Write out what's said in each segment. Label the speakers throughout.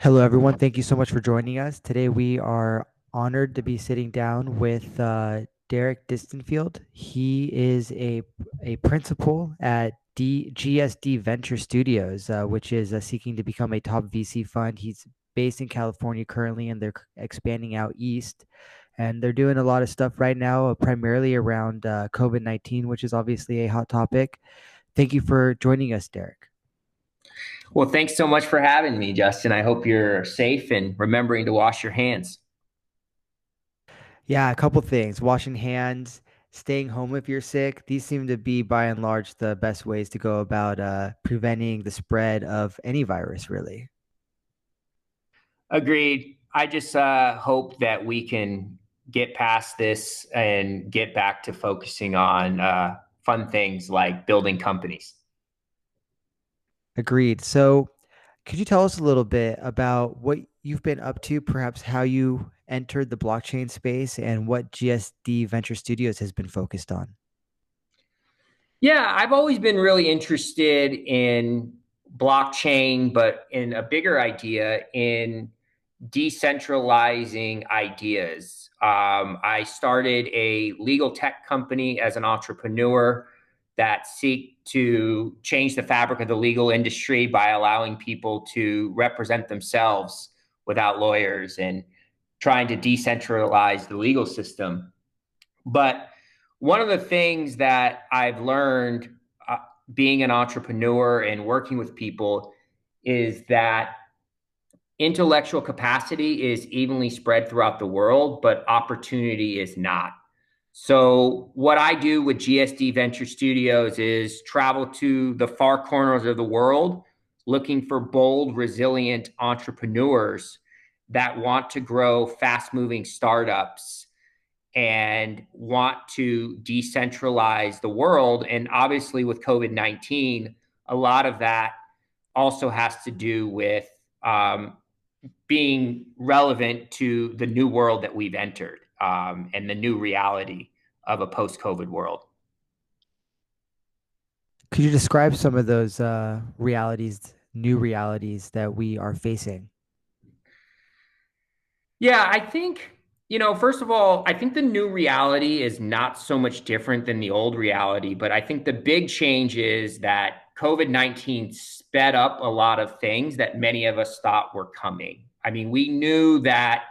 Speaker 1: Hello, everyone. Thank you so much for joining us. Today, we are honored to be sitting down with Derek Distenfield. He is a principal at GSD Venture Studios, which is seeking to become a top VC fund. He's based in California currently, and they're expanding out east. And they're doing a lot of stuff right now, primarily around COVID-19, which is obviously a hot topic. Thank you for joining us, Derek.
Speaker 2: Well, thanks so much for having me, Justin. I hope you're safe and remembering to wash your hands.
Speaker 1: Yeah, a couple things. Washing hands, staying home if you're sick. These seem to be by and large the best ways to go about preventing the spread of any virus, really.
Speaker 2: Agreed. I just hope that we can get past this and get back to focusing on fun things like building companies.
Speaker 1: Agreed. So, could you tell us a little bit about what you've been up to, perhaps how you entered the blockchain space and what GSD Venture Studios has been focused on?
Speaker 2: Yeah, I've always been really interested in blockchain, but in a bigger idea in decentralizing ideas. I started a legal tech company as an entrepreneur that seek to change the fabric of the legal industry by allowing people to represent themselves without lawyers and trying to decentralize the legal system. But one of the things that I've learned being an entrepreneur and working with people is that intellectual capacity is evenly spread throughout the world, but opportunity is not. So, what I do with GSD Venture Studios is travel to the far corners of the world looking for bold, resilient entrepreneurs that want to grow fast moving startups and want to decentralize the world. And obviously, with COVID-19, a lot of that also has to do with being relevant to the new world that we've entered and the new reality of a post-COVID world.
Speaker 1: Could you describe some of those realities, new realities that we are facing?
Speaker 2: Yeah, I think, first of all, I think the new reality is not so much different than the old reality, but I think the big change is that COVID-19 sped up a lot of things that many of us thought were coming. I mean, we knew that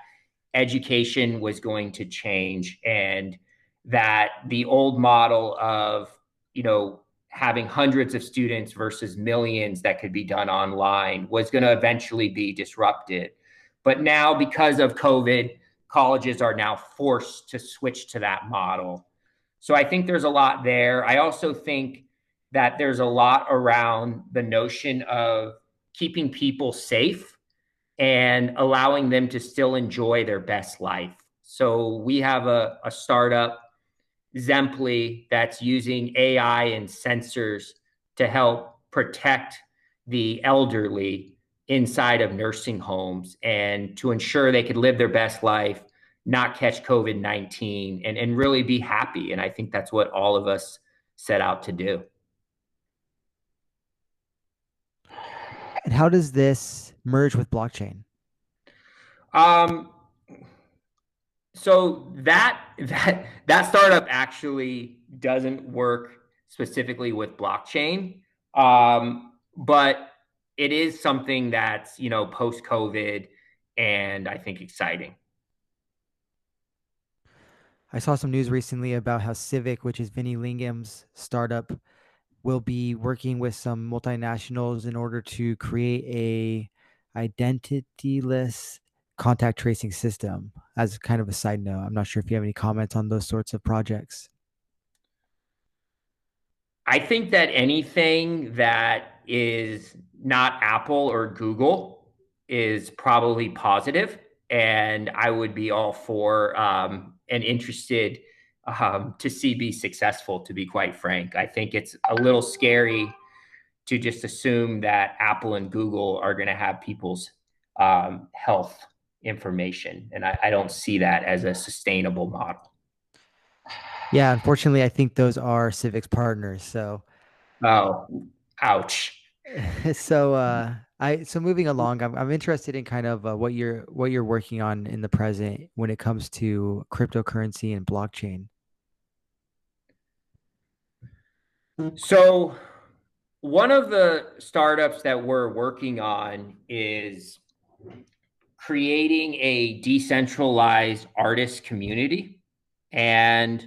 Speaker 2: education was going to change and that the old model of, having hundreds of students versus millions that could be done online was going to eventually be disrupted. But now, because of COVID, colleges are now forced to switch to that model. So I think there's a lot there. I also think that there's a lot around the notion of keeping people safe and allowing them to still enjoy their best life. So we have a startup, Zemply, that's using AI and sensors to help protect the elderly inside of nursing homes and to ensure they could live their best life, not catch COVID-19, and really be happy. And I think that's what all of us set out to do.
Speaker 1: And how does this merge with blockchain?
Speaker 2: Um, so that startup actually doesn't work specifically with blockchain, but it is something that's post COVID, and I think exciting.
Speaker 1: I saw some news recently about how Civic, which is Vinny Lingham's startup, will be working with some multinationals in order to create a identityless contact tracing system. As kind of a side note, I'm not sure if you have any comments on those sorts of projects.
Speaker 2: I think that anything that is not Apple or Google is probably positive, and I would be all for and interested to see be successful. To be quite frank, I think it's a little scary to just assume that Apple and Google are going to have people's health information, and I don't see that as a sustainable model.
Speaker 1: Yeah, unfortunately, I think those are Civic's partners. So
Speaker 2: Oh, ouch.
Speaker 1: so So moving along, I'm interested in kind of what you're working on in the present when it comes to cryptocurrency and blockchain.
Speaker 2: So, one of the startups that we're working on is creating a decentralized artist community. And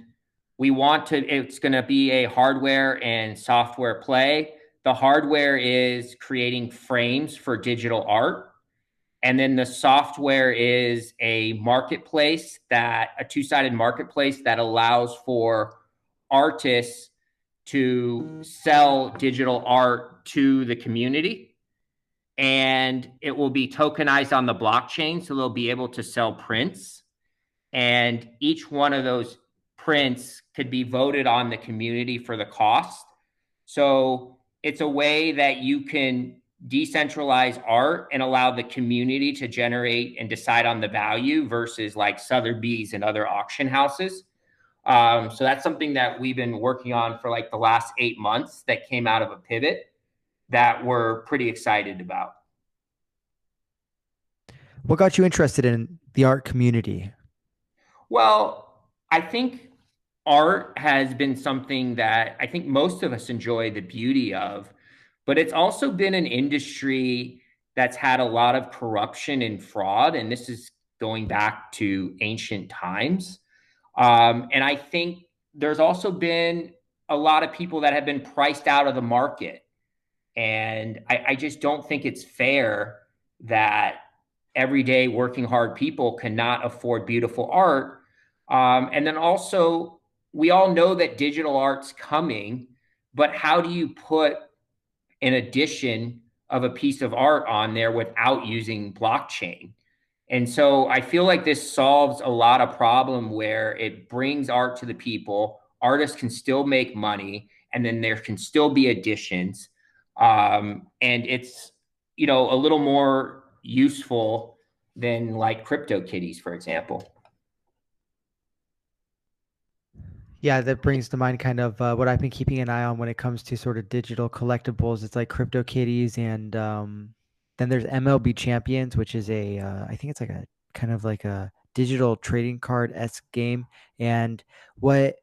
Speaker 2: it's going to be a hardware and software play. The hardware is creating frames for digital art. And then the software is a two-sided marketplace that allows for artists to sell digital art to the community, and it will be tokenized on the blockchain. So they'll be able to sell prints, and each one of those prints could be voted on the community for the cost. So it's a way that you can decentralize art and allow the community to generate and decide on the value versus like Sotheby's and other auction houses. So that's something that we've been working on for like the last 8 months that came out of a pivot that we're pretty excited about.
Speaker 1: What got you interested in the art community?
Speaker 2: Well, I think art has been something that I think most of us enjoy the beauty of, but it's also been an industry that's had a lot of corruption and fraud. And this is going back to ancient times. And I think there's also been a lot of people that have been priced out of the market. And I just don't think it's fair that everyday working hard people cannot afford beautiful art. And then also, we all know that digital art's coming, but how do you put an edition of a piece of art on there without using blockchain? And so I feel like this solves a lot of problem where it brings art to the people. Artists can still make money, and then there can still be additions. And it's, a little more useful than like crypto kitties, for example.
Speaker 1: Yeah, that brings to mind kind of what I've been keeping an eye on when it comes to sort of digital collectibles. It's like CryptoKitties, and then there's MLB Champions, which is I think it's like a kind of like a digital trading card esque game. And what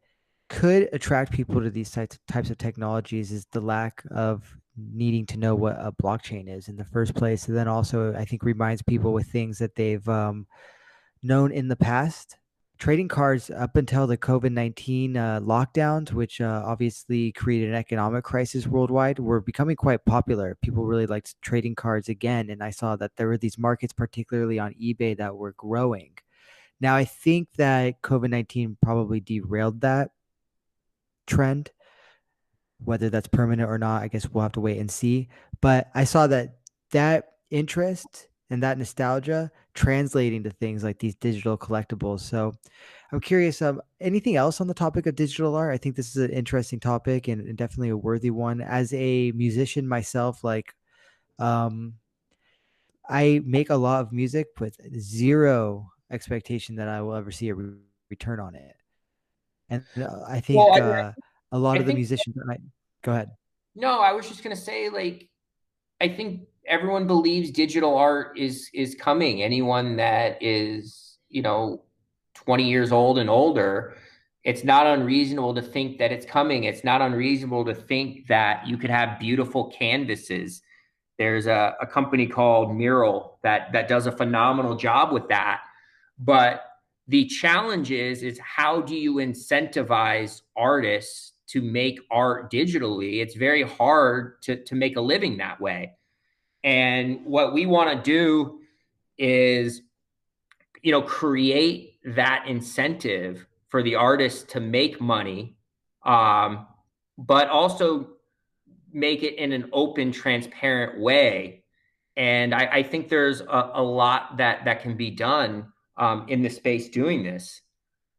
Speaker 1: could attract people to these types of technologies is the lack of needing to know what a blockchain is in the first place. And then also, I think reminds people with things that they've known in the past. Trading cards up until the COVID-19 lockdowns, which obviously created an economic crisis worldwide, were becoming quite popular. People really liked trading cards again. And I saw that there were these markets, particularly on eBay, that were growing. Now, I think that COVID-19 probably derailed that trend. Whether that's permanent or not, I guess we'll have to wait and see. But I saw that interest and that nostalgia translating to things like these digital collectibles. So I'm curious, anything else on the topic of digital art? I think this is an interesting topic, and definitely a worthy one. As a musician myself, like um, I make a lot of music with zero expectation that I will ever see a return on it. And I
Speaker 2: Well,
Speaker 1: think a lot
Speaker 2: I
Speaker 1: of the
Speaker 2: think
Speaker 1: musicians, go ahead.
Speaker 2: no, I was just gonna say, like, I think everyone believes digital art is coming. Anyone that is, 20 years old and older, it's not unreasonable to think that it's coming. It's not unreasonable to think that you could have beautiful canvases. There's a company called Mural that does a phenomenal job with that. But the challenge is how do you incentivize artists to make art digitally? It's very hard to make a living that way. And what we want to do is, create that incentive for the artists to make money, um, but also make it in an open, transparent way. And I think there's a lot that can be done in the space doing this.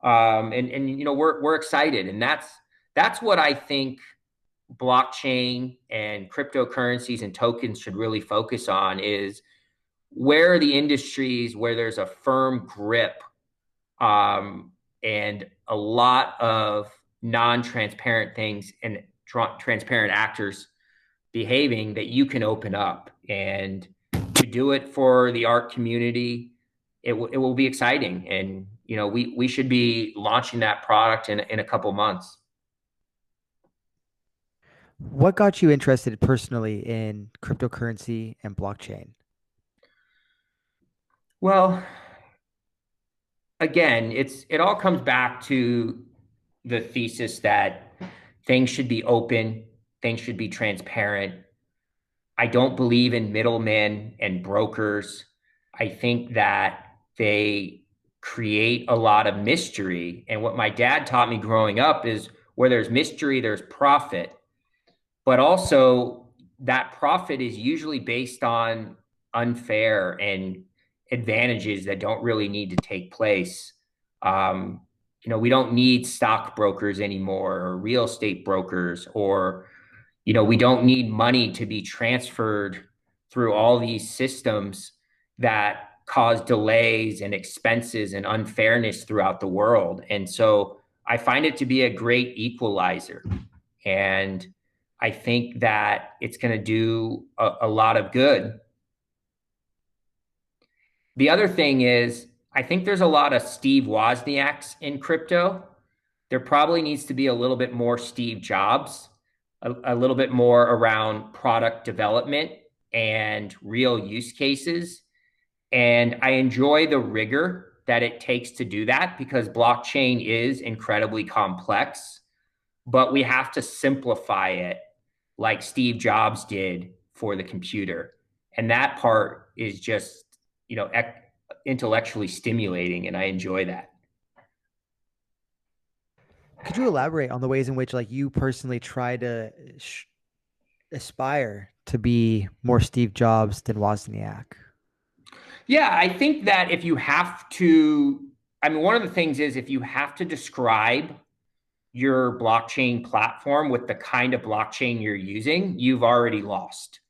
Speaker 2: And we're excited, and that's what I think blockchain and cryptocurrencies and tokens should really focus on is where are the industries where there's a firm grip, um, and a lot of non-transparent things and transparent actors behaving that you can open up. And to do it for the art community, it will be exciting. And, we should be launching that product in a couple months.
Speaker 1: What got you interested personally in cryptocurrency and blockchain?
Speaker 2: Well, again, it all comes back to the thesis that things should be open, things should be transparent. I don't believe in middlemen and brokers. I think that they create a lot of mystery. And what my dad taught me growing up is where there's mystery, there's profit. But also, that profit is usually based on unfair and advantages that don't really need to take place. Um, we don't need stockbrokers anymore, or real estate brokers, or we don't need money to be transferred through all these systems that cause delays and expenses and unfairness throughout the world. And so I find it to be a great equalizer. And I think that it's going to do a lot of good. The other thing is, I think there's a lot of Steve Wozniaks in crypto. There probably needs to be a little bit more Steve Jobs, a little bit more around product development and real use cases. And I enjoy the rigor that it takes to do that because blockchain is incredibly complex, but we have to simplify it like Steve Jobs did for the computer. And that part is just, intellectually stimulating, and I enjoy that.
Speaker 1: Could you elaborate on the ways in which like you personally try to aspire to be more Steve Jobs than Wozniak?
Speaker 2: Yeah, I think that if you have to, I mean, one of the things is if you have to describe your blockchain platform with the kind of blockchain you're using, you've already lost.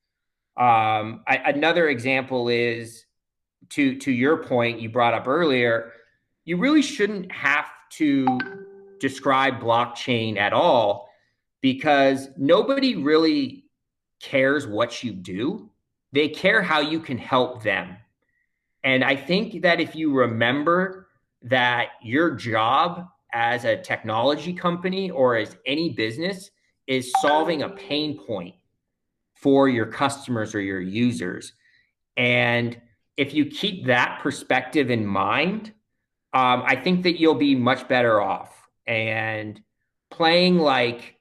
Speaker 2: Another example is to your point you brought up earlier, you really shouldn't have to describe blockchain at all because nobody really cares what you do. They care how you can help them. And I think that if you remember that your job as a technology company or as any business is solving a pain point for your customers or your users. And if you keep that perspective in mind, I think that you'll be much better off. And playing like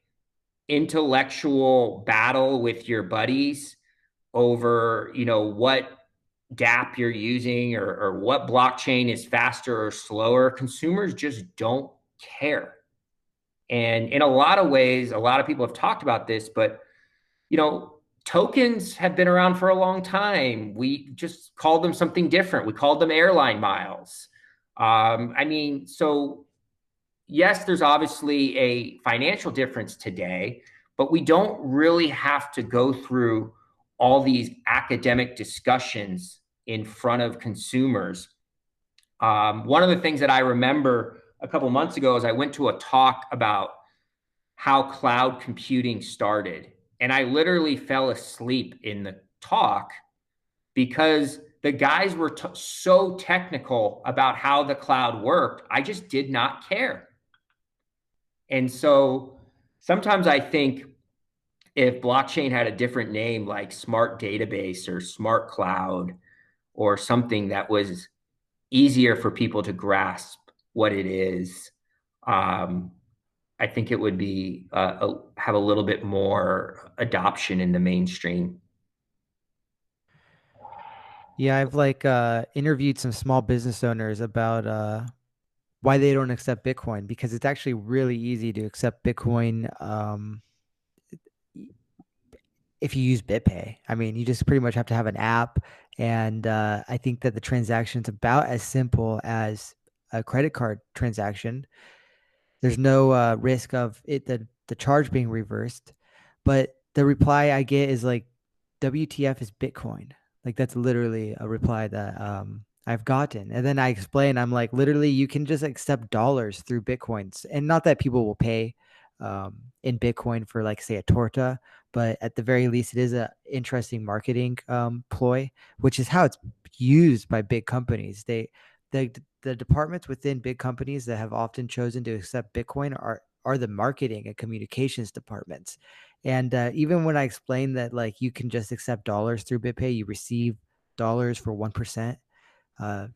Speaker 2: intellectual battle with your buddies over, what DApp you're using or what blockchain is faster or slower, consumers just don't care. And in a lot of ways, a lot of people have talked about this, but tokens have been around for a long time. We just called them something different. We called them airline miles. So yes, there's obviously a financial difference today, but we don't really have to go through all these academic discussions in front of consumers. One of the things that I remember a couple months ago is I went to a talk about how cloud computing started. And I literally fell asleep in the talk because the guys were so technical about how the cloud worked. I just did not care. And so sometimes I think if blockchain had a different name like smart database or smart cloud or something that was easier for people to grasp what it is, I think it would be have a little bit more adoption in the mainstream.
Speaker 1: Yeah, I've like interviewed some small business owners about why they don't accept Bitcoin because it's actually really easy to accept Bitcoin if you use BitPay. I mean, you just pretty much have to have an app, and I think that the transaction is about as simple as a credit card transaction. There's no risk of the charge being reversed, but the reply I get is like, "WTF is Bitcoin?" Like that's literally a reply that I've gotten, and then I explain, I'm like, literally, you can just accept dollars through Bitcoins, and not that people will pay in Bitcoin for like say a torta, but at the very least, it is a interesting marketing ploy, which is how it's used by big companies. The the departments within big companies that have often chosen to accept Bitcoin are the marketing and communications departments. And even when I explain that, like, you can just accept dollars through BitPay, you receive dollars for 1%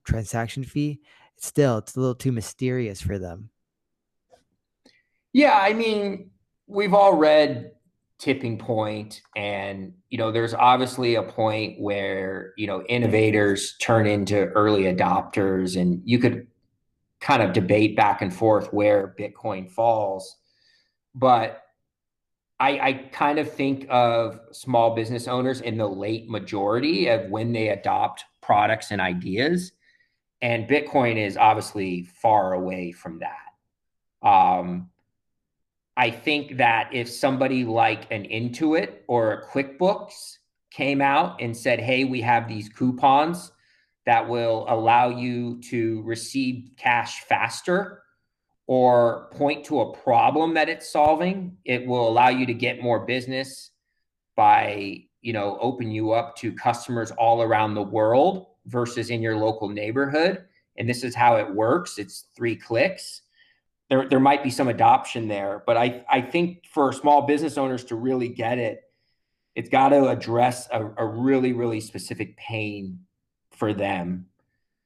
Speaker 1: transaction fee. It's a little too mysterious for them.
Speaker 2: Yeah, I mean, we've all read Tipping Point, and there's obviously a point where innovators turn into early adopters, and you could kind of debate back and forth where Bitcoin falls. But I kind of think of small business owners in the late majority of when they adopt products and ideas. And Bitcoin is obviously far away from that. I think that if somebody like an Intuit or a QuickBooks came out and said, hey, we have these coupons that will allow you to receive cash faster or point to a problem that it's solving, it will allow you to get more business by, open you up to customers all around the world versus in your local neighborhood. And this is how it works. It's 3 clicks. There might be some adoption there, but I think for small business owners to really get it, it's got to address a really, really specific pain for them.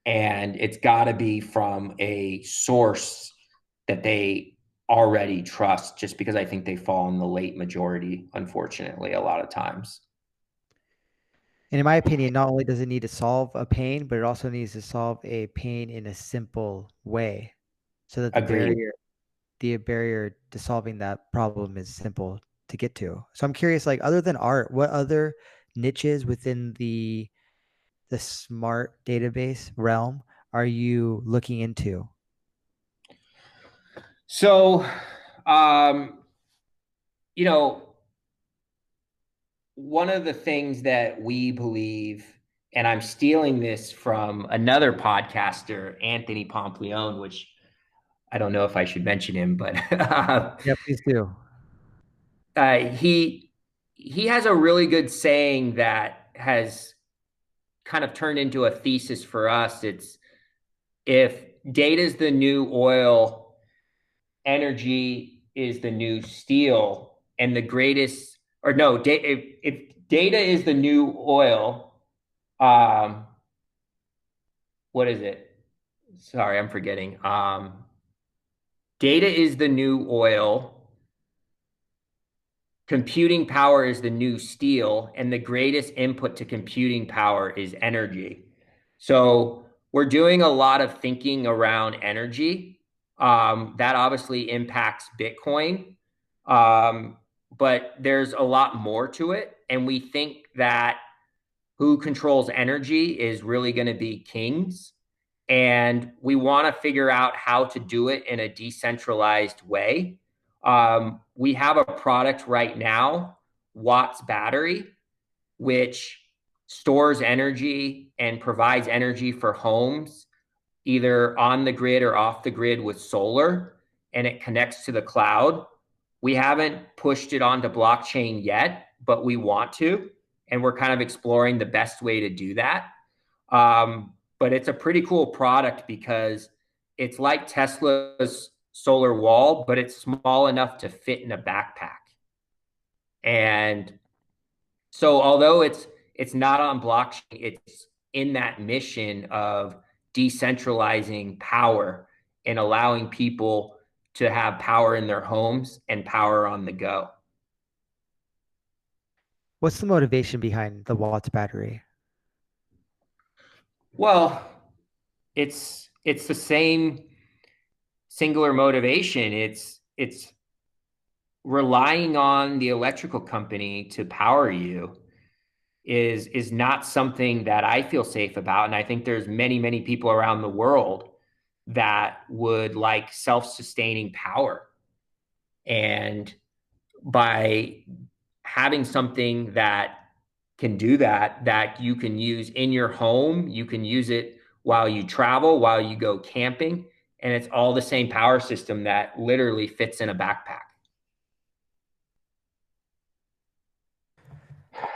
Speaker 2: And it's got to be from a source that they already trust, just because I think they fall in the late majority, unfortunately, a lot of times.
Speaker 1: And in my opinion, not only does it need to solve a pain, but it also needs to solve a pain in a simple way so that
Speaker 2: Agreed.
Speaker 1: the barrier to solving that problem is simple to get to. So I'm curious, like, other than art, what other niches within the smart database realm are you looking into?
Speaker 2: So, um, you know, one of the things that we believe, and I'm stealing this from another podcaster, Anthony Pomplione, which I don't know if I should mention him, but
Speaker 1: Yeah, please do.
Speaker 2: he has a really good saying that has kind of turned into a thesis for us. It's, if data is the new oil, energy is the new steel, and the greatest, or no, if data is the new oil, um, what is it? Sorry, I'm forgetting. Data is the new oil, computing power is the new steel, and the greatest input to computing power is energy. So we're doing a lot of thinking around energy. That obviously impacts Bitcoin, but there's a lot more to it. And we think that who controls energy is really going to be kings. And we want to figure out how to do it in a decentralized way. We have a product right now, Watts Battery, which stores energy and provides energy for homes, either on the grid or off the grid with solar, and it connects to the cloud. We haven't pushed it onto blockchain yet, but we want to, and we're kind of exploring the best way to do that. But it's a pretty cool product because it's like Tesla's solar wall, but it's small enough to fit in a backpack. And so although it's not on blockchain, it's in that mission of decentralizing power and allowing people to have power in their homes and power on the go.
Speaker 1: What's the motivation behind the Watts battery?
Speaker 2: Well, it's the same singular motivation. It's relying on the electrical company to power you is not something that I feel safe about. And I think there's many people around the world that would like self-sustaining power. And by having something that can do that, that you can use in your home, you can use it while you travel, while you go camping, and it's all the same power system that literally fits in a backpack.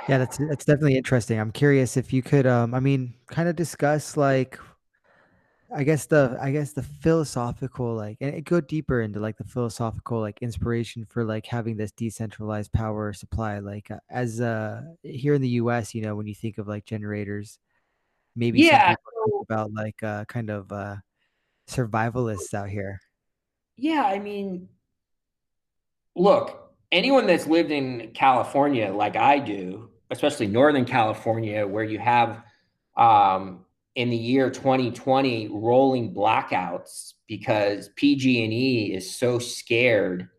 Speaker 1: Yeah, that's definitely interesting. I'm curious if you could, I mean, kind of discuss like, I guess the philosophical like, and go deeper into like the philosophical like inspiration for like having this decentralized power supply. Like, as here in the U.S., when you think of like generators, maybe some
Speaker 2: Yeah.
Speaker 1: people think about like kind of survivalists out here.
Speaker 2: Yeah. I mean, look, anyone that's lived in California like I do, especially Northern California, where you have in the year 2020 rolling blackouts because PG&E is so scared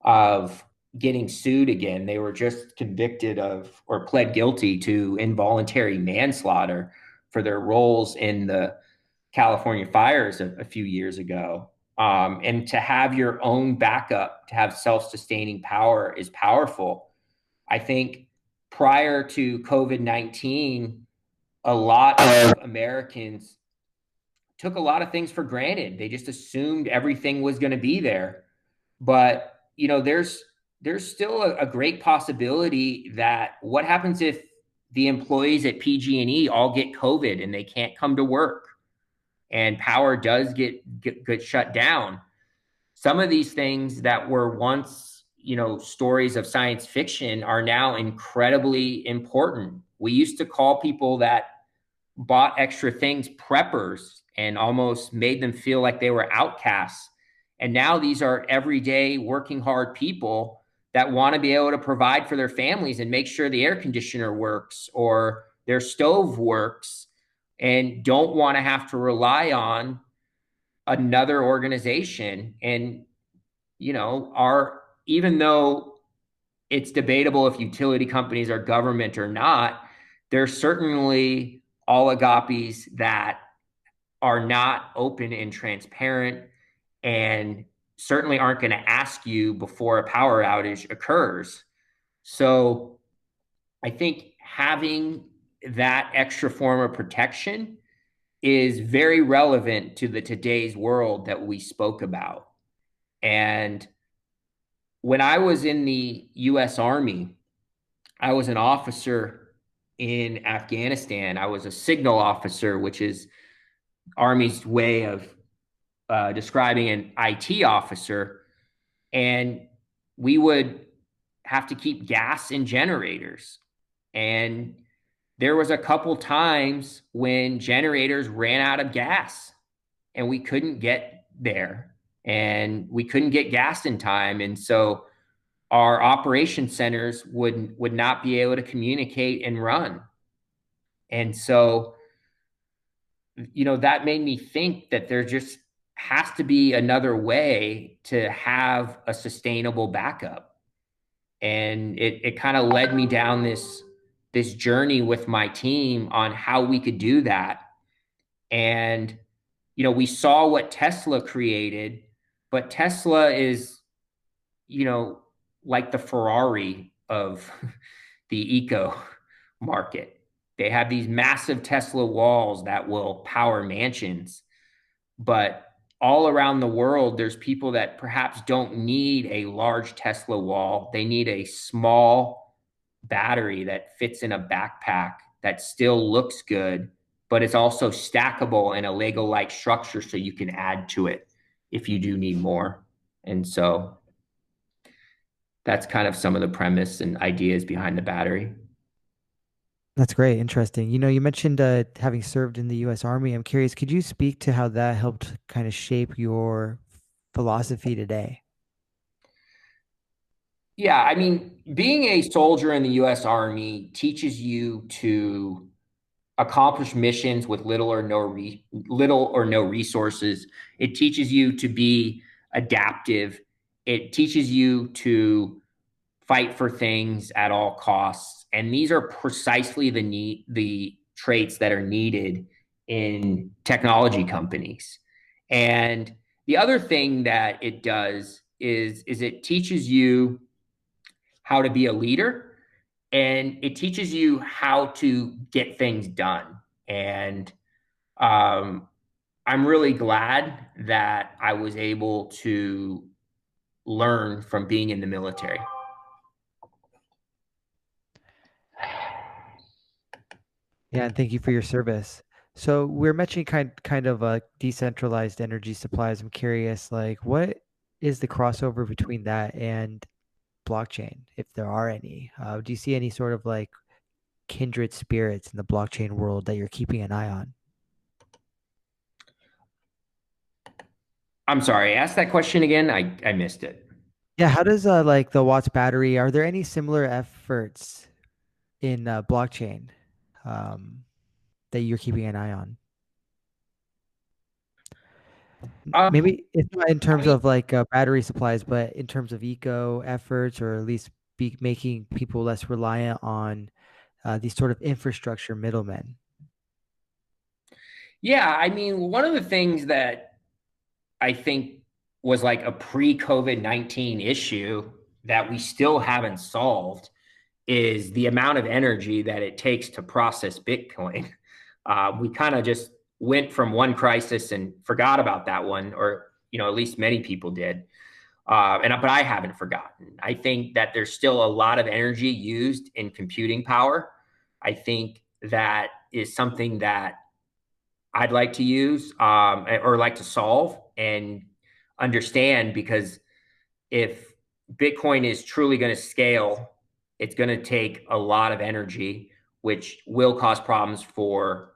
Speaker 2: of getting sued again. They were just convicted of or pled guilty to involuntary manslaughter for their roles in the California fires a few years ago. And to have your own backup, to have self sustaining power is powerful. I think prior to COVID-19, a lot of Americans took a lot of things for granted. They just assumed everything was going to be there. But, there's still a great possibility that what happens if the employees at PG&E all get COVID and they can't come to work and power does get shut down. Some of these things that were once, stories of science fiction are now incredibly important. We used to call people that bought extra things preppers and almost made them feel like they were outcasts. And now these are everyday working hard people that want to be able to provide for their families and make sure the air conditioner works or their stove works and don't want to have to rely on another organization. And, are even though it's debatable if utility companies are government or not, there's certainly oligopolies that are not open and transparent and certainly aren't going to ask you before a power outage occurs. So I think having that extra form of protection is very relevant to the today's world that we spoke about. And when I was in the US Army, I was an officer in Afghanistan. I was a signal officer, which is Army's way of describing an IT officer. And we would have to keep gas in generators. And there was a couple times when generators ran out of gas and we couldn't get there and we couldn't get gas in time. And so our operation centers would not be able to communicate and run. And so, that made me think that there just has to be another way to have a sustainable backup. And it kind of led me down this journey with my team on how we could do that. And, we saw what Tesla created, but Tesla is, you know, like the Ferrari of the eco market. They have these massive Tesla walls that will power mansions, but all around the world, there's people that perhaps don't need a large Tesla wall. They need a small battery that fits in a backpack that still looks good, but it's also stackable in a Lego like structure so you can add to it if you do need more. And so that's kind of some of the premise and ideas behind the battery.
Speaker 1: That's great, interesting. You mentioned having served in the U.S. Army. I'm curious, could you speak to how that helped kind of shape your philosophy today?
Speaker 2: Yeah, I mean, being a soldier in the US Army teaches you to accomplish missions with little or no resources. It teaches you to be adaptive. It teaches you to fight for things at all costs. And these are precisely the traits that are needed in technology companies. And the other thing that it does is it teaches you how to be a leader and it teaches you how to get things done. And um, I'm really glad that I was able to learn from being in the military.
Speaker 1: Yeah, and thank you for your service. So we're mentioning kind of decentralized energy supplies. I'm curious, like, what is the crossover between that and blockchain, if there are any? Do you see any sort of like kindred spirits in the blockchain world that you're keeping an eye on?
Speaker 2: I'm sorry, ask that question again. I missed it.
Speaker 1: Yeah, how does like the Watts battery, are there any similar efforts in blockchain um, that you're keeping an eye on?
Speaker 2: Um,
Speaker 1: Maybe it's not in
Speaker 2: I
Speaker 1: terms
Speaker 2: mean,
Speaker 1: of like battery supplies, but in terms of eco efforts, or at least making people less reliant on these sort of infrastructure middlemen.
Speaker 2: yeah, I mean, one of the things that I think was like a pre-COVID-19 issue that we still haven't solved is the amount of energy that it takes to process Bitcoin. We kind of just went from one crisis and forgot about that one, or at least many people did. But I haven't forgotten. I think that there's still a lot of energy used in computing power. I think that is something that I'd like to use or like to solve and understand, because if Bitcoin is truly going to scale, it's going to take a lot of energy, which will cause problems for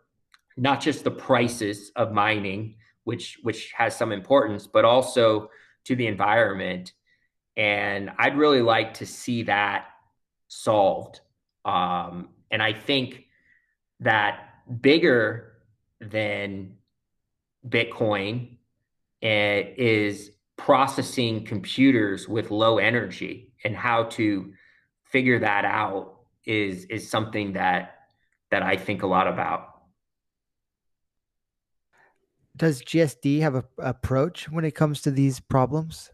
Speaker 2: not just the prices of mining, which has some importance, but also to the environment. And I'd really like to see that solved. And I think that bigger than Bitcoin is processing computers with low energy, and how to figure that out is something that I think a lot about.
Speaker 1: Does GSD have a approach when it comes to these problems?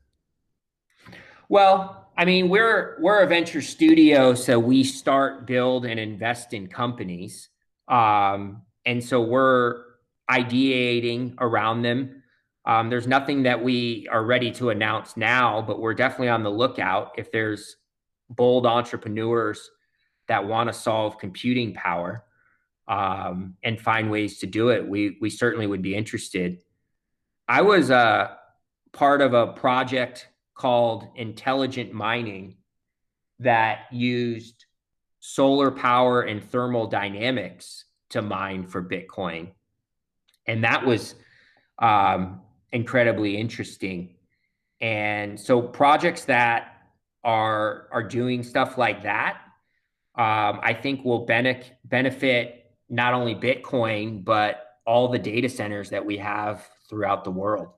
Speaker 2: Well, I mean, we're a venture studio, so we start, build, and invest in companies, and so we're ideating around them. There's nothing that we are ready to announce now, but we're definitely on the lookout. If there's bold entrepreneurs that want to solve computing power and find ways to do it, we certainly would be interested. I was part of a project called Intelligent Mining that used solar power and thermal dynamics to mine for Bitcoin. And that was incredibly interesting. And so projects that are doing stuff like that, I think will benefit not only Bitcoin, but all the data centers that we have throughout the world.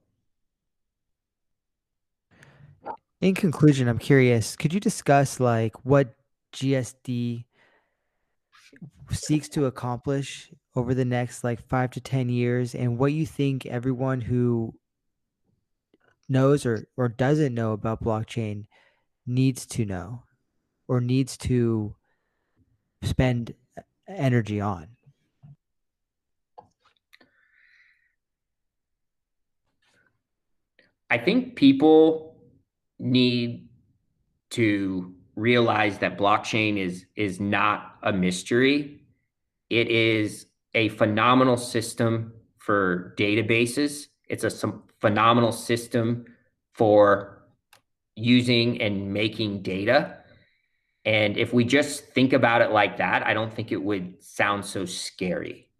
Speaker 1: In conclusion, I'm curious, could you discuss like what GSD seeks to accomplish over the next like 5 to 10 years, and what you think everyone who knows or doesn't know about blockchain needs to know or needs to spend energy on?
Speaker 2: I think people need to realize that blockchain is not a mystery. It is a phenomenal system for databases. It's a phenomenal system for using and making data. And if we just think about it like that, I don't think it would sound so scary.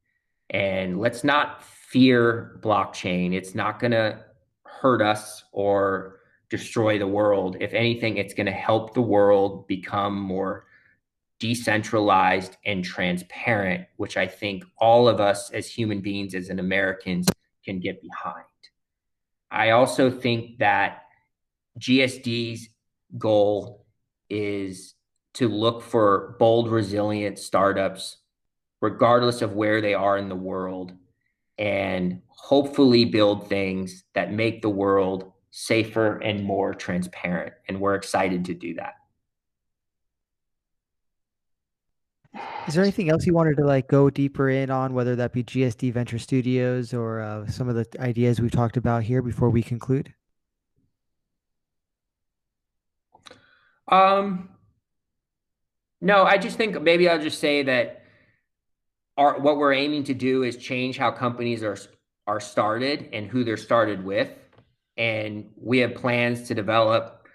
Speaker 2: And let's not fear blockchain. It's not going to hurt us or destroy the world. If anything, it's going to help the world become more decentralized and transparent, which I think all of us as human beings, as an Americans, can get behind. I also think that GSD's goal is to look for bold, resilient startups, regardless of where they are in the world, and hopefully build things that make the world safer and more transparent. And we're excited to do that.
Speaker 1: Is there anything else you wanted to like go deeper in on, whether that be GSD Venture Studios or some of the ideas we've talked about here before we conclude?
Speaker 2: No, I just think maybe I'll just say that what we're aiming to do is change how companies are started and who they're started with. And we have plans to develop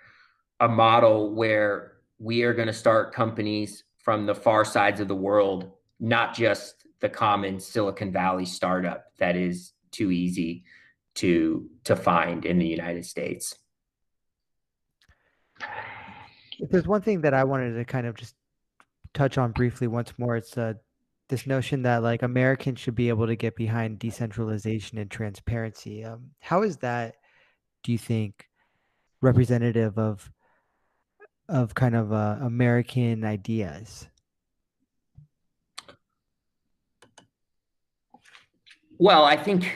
Speaker 2: a model where we are going to start companies from the far sides of the world, not just the common Silicon Valley startup that is too easy to find in the United States.
Speaker 1: If there's one thing that I wanted to kind of just touch on briefly once more, it's this notion that like Americans should be able to get behind decentralization and transparency. How is that, do you think, representative of kind of American ideas?
Speaker 2: Well, I think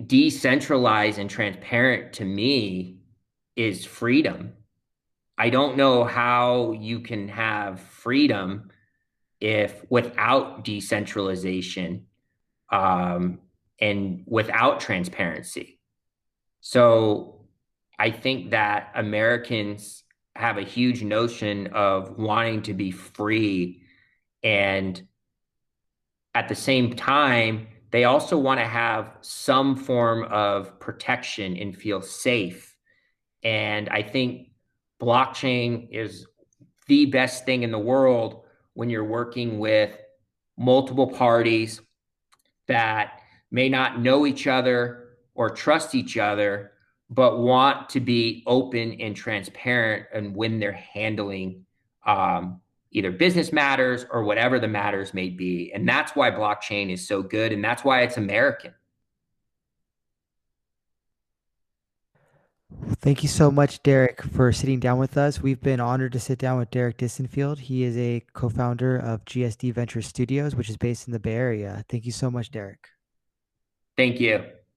Speaker 2: decentralized and transparent to me is freedom. I don't know how you can have freedom if without decentralization, um, and without transparency. So I think that Americans have a huge notion of wanting to be free, and at the same time, they also want to have some form of protection and feel safe. And I think blockchain is the best thing in the world when you're working with multiple parties that may not know each other or trust each other, but want to be open and transparent and when they're handling either business matters or whatever the matters may be. And that's why blockchain is so good. And that's why it's American.
Speaker 1: Thank you so much, Derek, for sitting down with us. We've been honored to sit down with Derek Distenfield. He is a co-founder of GSD Venture Studios, which is based in the Bay Area. Thank you so much, Derek.
Speaker 2: Thank you.